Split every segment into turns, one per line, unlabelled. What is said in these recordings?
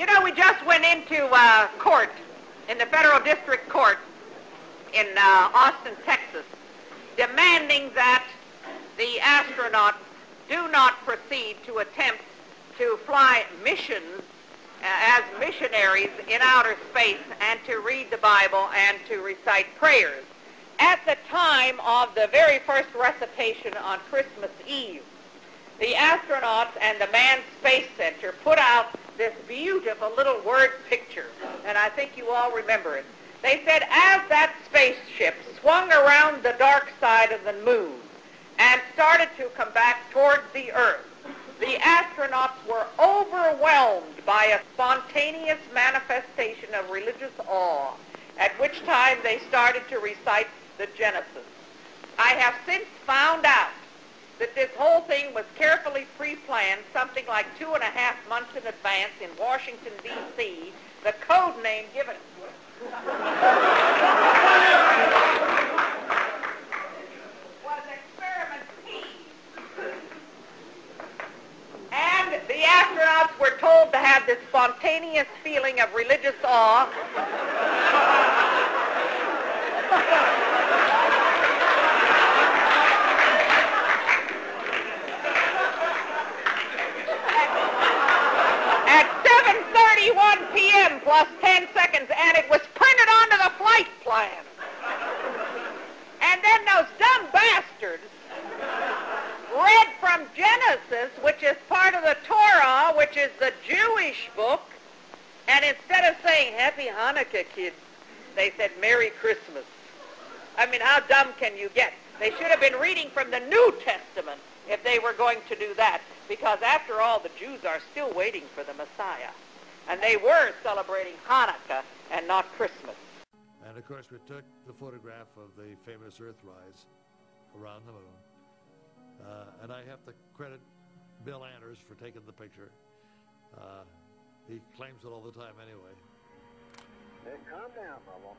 You know, we just went into court, in the federal district court in Austin, Texas, demanding that the astronauts do not proceed to attempt to fly missions as missionaries in outer space and to read the Bible and to recite prayers. At the time of the very first recitation on Christmas Eve, the astronauts and the Manned Space Center put out this beautiful little word picture, and I think you all remember it. They said, as that spaceship swung around the dark side of the moon and started to come back towards the Earth, the astronauts were overwhelmed by a spontaneous manifestation of religious awe, at which time they started to recite the Genesis. I have since found out that this whole thing was carefully pre-planned, something like 2.5 months in advance in Washington, D.C., the code name given to it was Experiment P. And the astronauts were told to have this spontaneous feeling of religious awe. At 7:31 p.m. plus 10 seconds, and it was printed onto the flight plan. And then those dumb bastards read from Genesis, which is part of the Torah, which is the Jewish book, and instead of saying Happy Hanukkah, kids, they said Merry Christmas. I mean, how dumb can you get? They should have been reading from the New Testament if they were going to do that, because after all, the Jews are still waiting for the Messiah, and they were celebrating Hanukkah and not Christmas.
And of course, we took the photograph of the famous Earthrise around the moon. And I have to credit Bill Anders for taking the picture. He claims it all the time anyway.
Hey, calm down, Mama.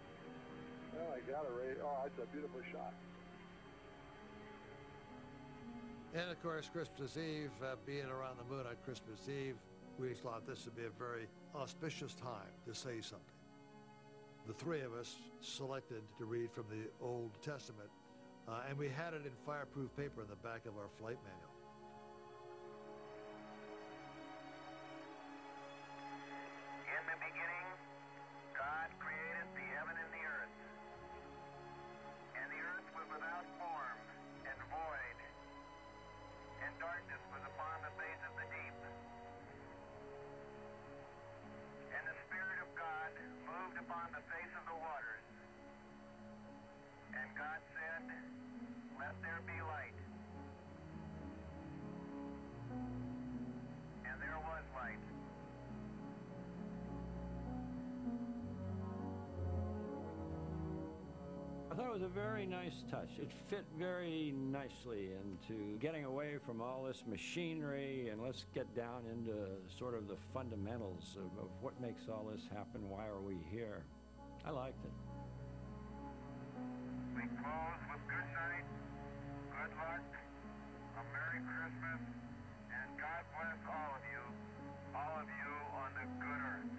Oh, I got it right. Oh, it's a beautiful shot.
And of course, Christmas Eve, being around the moon on Christmas Eve, we thought this would be a very auspicious time to say something. The three of us selected to read from the Old Testament, and we had it in fireproof paper in the back of our flight manual.
In the beginning, God created the heaven and the earth. And the earth was without form and void, and darkness was upon the face of the deep. And the Spirit of God moved upon the face of the waters. And God said, let there be light. And there was light.
I thought it was a very nice touch. It fit very nicely into getting away from all this machinery, and let's get down into sort of the fundamentals of what makes all this happen. Why are we here? I liked it.
We close with good night, good luck, a Merry Christmas, and God bless all of you on the good earth.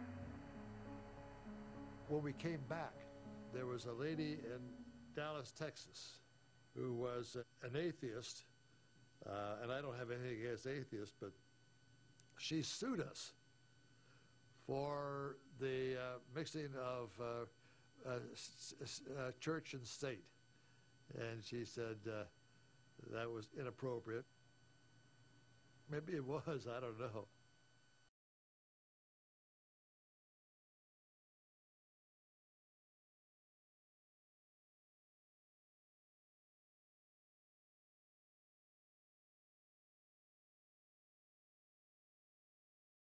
When we came back, there was a lady in Dallas, Texas, who was an atheist, and I don't have anything against atheists, but she sued us for the mixing of church and state. And she said that was inappropriate. Maybe it was, I don't know.